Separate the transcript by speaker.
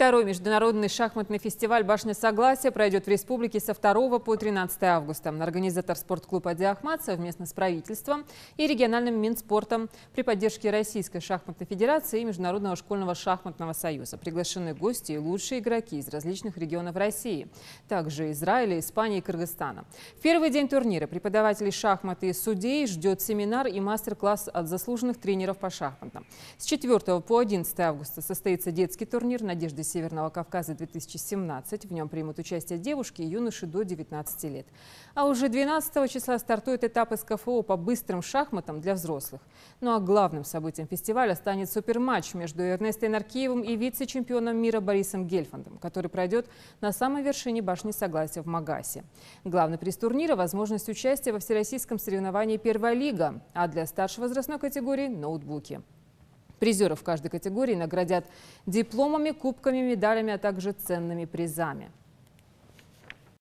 Speaker 1: Второй международный шахматный фестиваль «Башня Согласия» пройдет в республике со 2 по 13 августа. Организатор спортклуб «Ади Ахмад» совместно с правительством и региональным Минспортом при поддержке Российской шахматной федерации и Международного школьного шахматного союза. Приглашены гости и лучшие игроки из различных регионов России, также Израиля, Испании и Кыргызстана. В первый день турнира преподавателей шахмат и судей ждет семинар и мастер-класс от заслуженных тренеров по шахматам. С 4 по 11 августа состоится детский турнир «Надежда Северного Кавказа-2017». В нем примут участие девушки и юноши до 19 лет. А уже 12 числа стартует этап СКФО по быстрым шахматам для взрослых. Ну а главным событием фестиваля станет суперматч между Эрнестой Наркиевым и вице-чемпионом мира Борисом Гельфандом, который пройдет на самой вершине Башни Согласия в Магасе. Главный приз турнира – возможность участия во всероссийском соревновании «Первая лига», а для старшей возрастной категории – ноутбуки. Призеров в каждой категории наградят дипломами, кубками, медалями, а также ценными призами.